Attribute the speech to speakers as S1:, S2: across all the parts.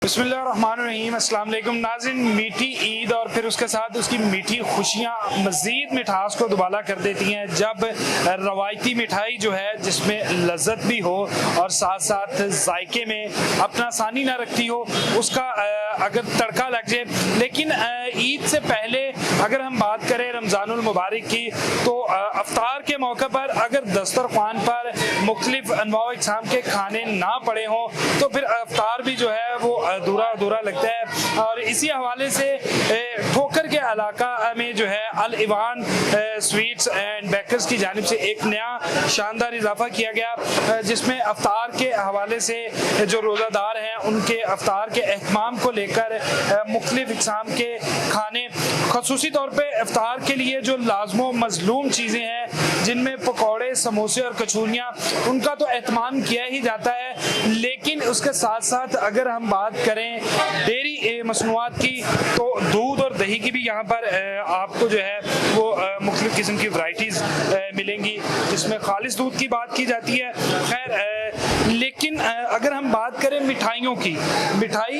S1: बिस्मिल्लाहिर्रहमानिर्रहीम अस्सलाम वालेकुम नाज़रीन। मीठी ईद और फिर उसके साथ उसकी मीठी खुशियाँ मज़ीद मिठास को दुबाला कर देती हैं जब रवायती मिठाई जो है जिसमें लज्जत भी हो और साथ साथ जायके में अपना सानी ना रखती हो उसका अगर तड़का लग जाए। लेकिन ईद से पहले अगर हम बात करें रमज़ानुल मुबारक की तो अफ्तार के मौके पर अगर दस्तरखान पर मुख्तलिफ अनवा इक़साम के खाने ना पड़े हों तो फिर अफ्तार भी जो है वो अधूरा अधूरा लगता है। और इसी हवाले से ठोकर के इलाका में जो है अल इवान स्वीट्स एंड बेकर्स की जानिब से एक नया शानदार इजाफा किया गया जिसमें अफ्तार के हवाले से जो रोज़ादार हैं उनके अफ्तार के अहतमाम को लेकर मुख्तलिफ इक़साम के खाने ख़ुसूसी तौर पर अफ्तार के लिए जो लाज़मो मज़लूम चीज़ें हैं जिनमें पकौड़े समोसे और कचौरियाँ उनका तो एहतमाम किया ही जाता है। लेकिन उसके साथ साथ अगर हम बात करें डेयरी मसनूआत की तो दूध और दही की भी यहाँ पर आपको जो है वो मुख्तलिफ किस्म की वैरायटीज़ मिलेंगी जिसमें खालिस दूध की बात की जाती है। खैर लेकिन अगर हम बात करें मिठाइयों की, मिठाई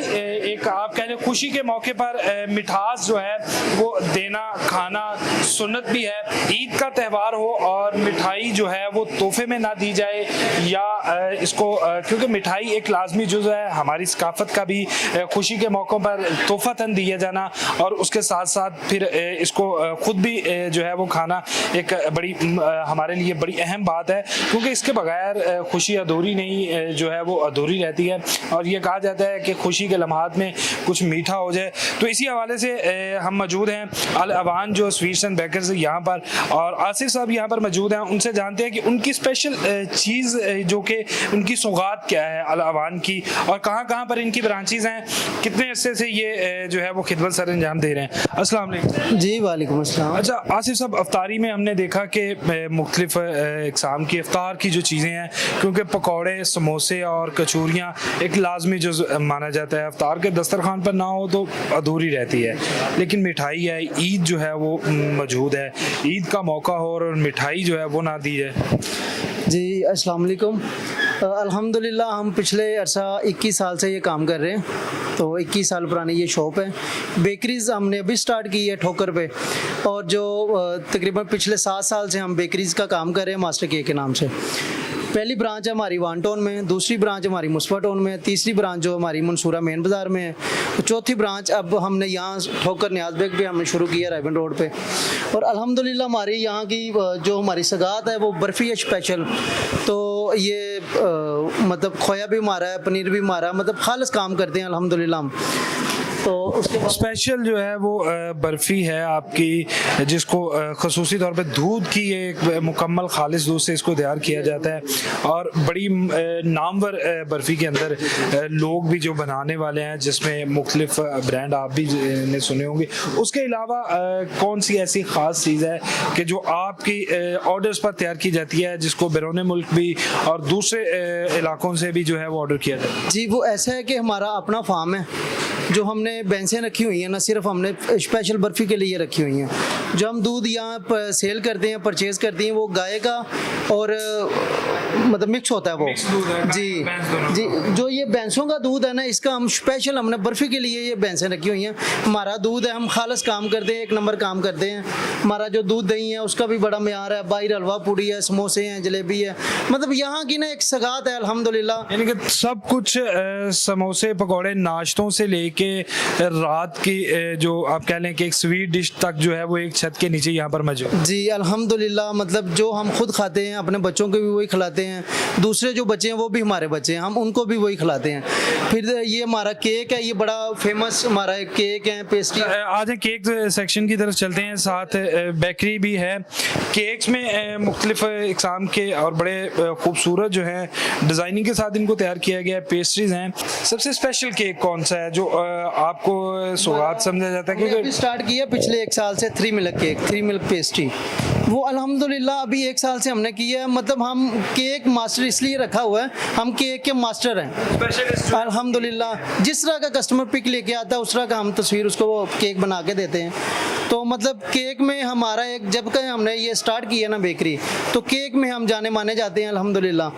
S1: एक आप कह लें खुशी के मौके पर मिठास जो है वो देना खाना सुन्नत भी है। ईद का त्यौहार हो और मिठाई जो है वो तोहफे में ना दी जाए या इसको क्योंकि मिठाई एक लाजमी जुज़ है हमारी सकाफत का भी, खुशी के मौक़ों पर तोहफ़तन दिया जाना और उसके साथ साथ फिर इसको खुद भी जो है वो खाना एक बड़ी हमारे लिए बड़ी अहम बात है क्योंकि इसके बगैर खुशी अधूरी नहीं जो है वो अधूरी रहती है। और ये कहा जाता है कि खुशी के लम्हात में कुछ मीठा हो जाए। तो इसी हवाले से हम मौजूद हैं अल अवान जो स्वीट्स एंड बेकर्स यहाँ पर और आसिफ साहब यहाँ पर मौजूद हैं। उनसे जानते हैं कि उनकी स्पेशल चीज़ जो कि उनकी सौगात क्या है अल अवान की और कहाँ कहाँ पर इनकी ब्रांचेज़ हैं, कितने अरसे से ये जो है वो खिदमत सर अंजाम दे रहे हैं। अस्सलाम वालेकुम।
S2: जी वालेकुम अस्सलाम।
S1: अच्छा आसिफ साहब, अफ्तारी में हमने देखा कि मुख्तलिफ इक़साम की अफ्तार की जो चीज़ें हैं क्योंकि पकौड़े समोसे और कचौरियाँ एक लाजमी जुज़ माना जाता है, अफ्तार के दस्तरखान पर ना हो तो अधूरी रहती है। लेकिन मिठाई है, ईद जो है वो मौजूद है, ईद का मौका हो और मिठाई जो है वो ना दी जाए।
S2: जी अस्सलाम वालेकुम। अल्हम्दुलिल्लाह हम पिछले अरसा 21 साल से ये काम कर रहे हैं। तो 21 साल पुरानी ये शॉप है। बेकरीज़ हमने अभी स्टार्ट की है ठोकर पे और जो तकरीबन पिछले 7 साल से हम बेकरीज़ का काम कर रहे हैं मास्टर केक के नाम से। पहली ब्रांच है हमारी वान टाउन में, दूसरी ब्रांच हमारी मुस्फा टाउन में, तीसरी ब्रांच जो हमारी मंसूरा मेन बाज़ार में है, चौथी ब्रांच अब हमने यहाँ ठोकर न्याज बेग पे हमने शुरू की है रायबन रोड पे। और अल्हम्दुलिल्लाह हमारी यहाँ की जो हमारी सगात है वो बर्फ़ी है स्पेशल। तो ये मतलब खोया भी हमारा है, पनीर भी हमारा है, मतलब खालिस काम करते हैं अल्हम्दुलिल्लाह हम। तो उसके
S1: स्पेशल जो है वो बर्फ़ी है आपकी जिसको ख़ुसूसी तौर पे दूध की एक मुकम्मल खालिस दूध से इसको तैयार किया जाता है और बड़ी नामवर बर्फ़ी के अंदर लोग भी जो बनाने वाले हैं जिसमें मुख्तलिफ ब्रांड आप भी ने सुने होंगे। उसके अलावा कौन सी ऐसी ख़ास चीज़ है कि जो आपकी ऑर्डर्स पर तैयार की जाती है जिसको बैरून मुल्क भी और दूसरे इलाकों से भी जो है वो ऑर्डर किया जाता है?
S2: जी वो ऐसा है कि हमारा अपना फार्म है जो हमने भैंसें रखी हुई हैं, ना सिर्फ हमने स्पेशल बर्फ़ी के लिए रखी हुई हैं। जो हम दूध यहाँ सेल करते हैं परचेज़ करते हैं वो गाय का और मतलब मिक्स होता है वो। जी जी जो ये भैंसों का दूध है ना इसका हम स्पेशल हमने बर्फ़ी के लिए ये भैंसें रखी हुई हैं। हमारा दूध है, हम खालिस काम करते हैं, एक नंबर काम करते हैं। हमारा जो दूध दही है उसका भी बड़ा म्यार है, बाहर हलवा पूड़ी है, समोसे हैं, जलेबी है, मतलब यहाँ की ना एक सगात है अल्हम्दुलिल्लाह।
S1: यानी कि सब कुछ समोसे पकौड़े नाश्तों से लेके रात की जो आप कह लें कि एक स्वीट डिश तक जो है वो एक छत के नीचे यहाँ पर मौजूद।
S2: जी अल्हम्दुलिल्लाह, मतलब जो हम खुद खाते हैं अपने बच्चों को भी वही खिलाते हैं, दूसरे जो बच्चे हैं वो भी हमारे बच्चे हैं, हम उनको भी वही खिलाते हैं। फिर ये हमारा केक है, ये बड़ा फेमस हमारा एक केक है, पेस्ट्री।
S1: आज केक सेक्शन की तरफ चलते हैं, साथ बेकरी भी है। केक्स में मुख्तलिफ इक़साम के और बड़े खूबसूरत जो है डिज़ाइनिंग के साथ इनको तैयार किया गया है। पेस्ट्रीज हैं। सबसे स्पेशल केक कौन सा है जो आपको सौगात समझा जाता है? क्योंकि
S2: स्टार्ट किया पिछले 1 साल से 3 मिल्क केक, 3 मिल्क पेस्ट्री, वो अल्हम्दुलिल्लाह अभी 1 साल से हमने किया है। मतलब हम केक मास्टर इसलिए रखा हुआ है, हम केक के मास्टर हैं अल्हम्दुलिल्लाह। जिस तरह का कस्टमर पिक लेके आता है उस तरह का हम तस्वीर उसको वो केक बना के देते हैं। तो मतलब केक में हमारा एक जब का हमने ये स्टार्ट किया ना बेकरी, तो केक में हम जाने माने जाते हैं अल्हम्दुलिल्लाह।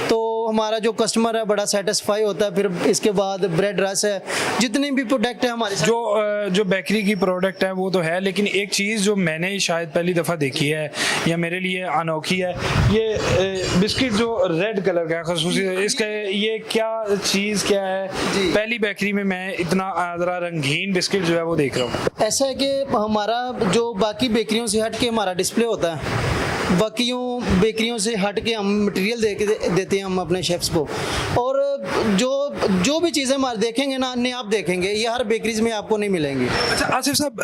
S2: तो हमारा जो कस्टमर है बड़ा सेटिस्फाई होता है। फिर इसके बाद ब्रेड रस है, जितने भी प्रोडक्ट है हमारे साथ।
S1: जो बेकरी की प्रोडक्ट है वो तो है, लेकिन एक चीज़ जो मैंने शायद पहली दफ़ा देखी है या मेरे लिए अनोखी है, ये बिस्किट जो रेड कलर का है खसूसी, इसका ये क्या चीज़ क्या है? पहली बेकरी में मैं इतना ज़रा रंगीन बिस्किट जो है वो देख रहा हूँ।
S2: ऐसा है कि हमारा जो बाकी बेकरियों से हट के हमारा डिस्प्ले होता है, बाकियों बेकरियों से हट के हम मटेरियल देते हैं हम अपने शेफ्स को। और जो भी चीज़ें हमारे देखेंगे ना, अन्य आप देखेंगे, ये हर बेकरीज में आपको नहीं मिलेंगी।
S1: अच्छा आसिफ साहब,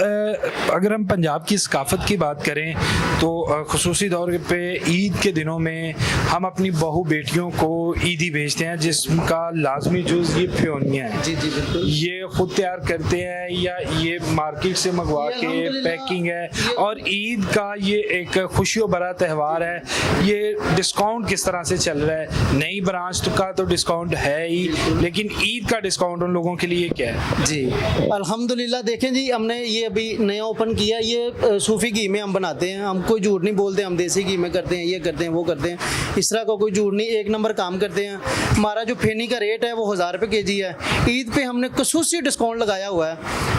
S1: अगर हम पंजाब की सकाफत की बात करें तो खुसूसी तौर पे ईद के दिनों में हम अपनी बहू बेटियों को ईदी भेजते हैं, जिसका लाजमी जुज़ ये फ्योनिया है।
S2: जी बिल्कुल।
S1: ये खुद तैयार करते हैं या ये मार्केट से मंगवा के पैकिंग है? और ईद का ये एक खुशियों भरा त्यौहार है, ये डिस्काउंट किस तरह से चल रहा है? नई ब्रांच का तो डिस्काउंट है ही, लेकिन ईद का डिस्काउंट उन लोगों के लिए क्या है? जी
S2: अल्हम्दुलिल्लाह, देखें जी, हमने ये अभी नया ओपन किया, ये सूफी घी में हम बनाते हैं। हम कोई झूठ नहीं बोलते, हम देसी घी में करते हैं, ये करते हैं, वो करते हैं, इस तरह का कोई झूठ नहीं, एक नंबर काम करते हैं। हमारा जो फेनी का रेट है वो 1000 रुपये केजी है। ईद पे हमने खसूसी डिस्काउंट लगाया हुआ है,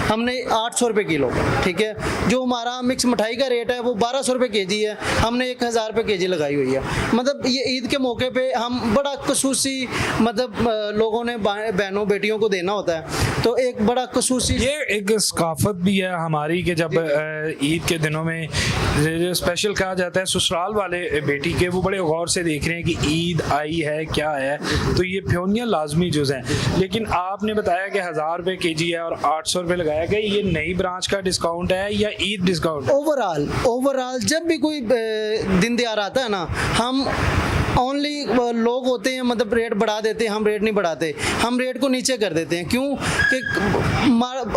S2: हमने 800 रुपये किलो, ठीक है। जो हमारा मिक्स मिठाई का रेट है वो 1200 रुपये केजी है, हमने 1000 रुपये केजी लगाई हुई है। मतलब ये ईद के मौके पे हम बड़ा खसूसी, मतलब लोगों ने बहनों बेटियों को देना होता है, तो एक बड़ा खसूसी,
S1: ये एक सकाफत भी है हमारी कि जब ईद के दिनों में जो स्पेशल कहा जाता है, ससुराल वाले बेटी के वो बड़े गौर से देख रहे हैं कि ईद आई है क्या है, तो ये फ्योनिया लाजमी जुज़ हैं। लेकिन आपने बताया कि 1000 रुपये केजी है और 800 रुपये लगाया गया, ये नई ब्रांच का डिस्काउंट है या ईद डिस्काउंट?
S2: ओवरऑल जब भी कोई दिन त्योहार आता है ना, हम ओनली लोग होते हैं, मतलब रेट बढ़ा देते हैं, हम रेट नहीं बढ़ाते, हम रेट को नीचे कर देते हैं। क्यों कि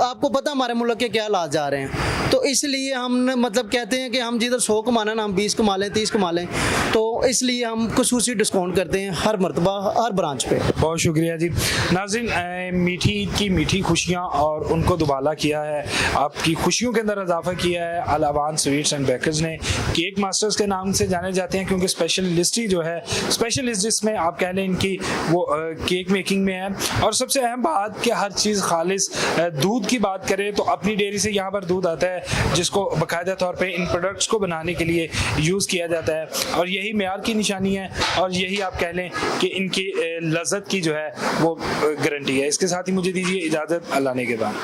S2: आपको पता हमारे मुल्क के क्या हालात जा रहे हैं, तो इसलिए हम मतलब कहते हैं कि हम जिधर 100 कमाना ना, हम 20 कमा लें, 30 कमा लें, तो इसलिए हम खसूसी डिस्काउंट करते हैं हर मरतबा, हर ब्रांच पे।
S1: बहुत शुक्रिया जी। नाज़रीन, मीठी ईद की मीठी खुशियाँ और उनको दुबाला किया है, आपकी खुशियों के अंदर इजाफा किया है अल अवान स्वीट्स एंड बेकर्स ने। केक मास्टर्स के नाम से जाने जाते हैं क्योंकि स्पेशलिस्ट ही जो है, स्पेशलिस्ट जिसमें आप कह लें इनकी वो केक मेकिंग में है। और सबसे अहम बात कि हर चीज़ खालिस, दूध की बात करें तो अपनी डेयरी से यहाँ पर दूध आता है जिसको बाकायदा तौर पे इन प्रोडक्ट्स को बनाने के लिए यूज़ किया जाता है, और यही मेयार की निशानी है और यही आप कह लें कि इनकी लज़्ज़त की जो है वो गारंटी है। इसके साथ ही मुझे दीजिए इजाज़त, अल्लाह ने के बाद।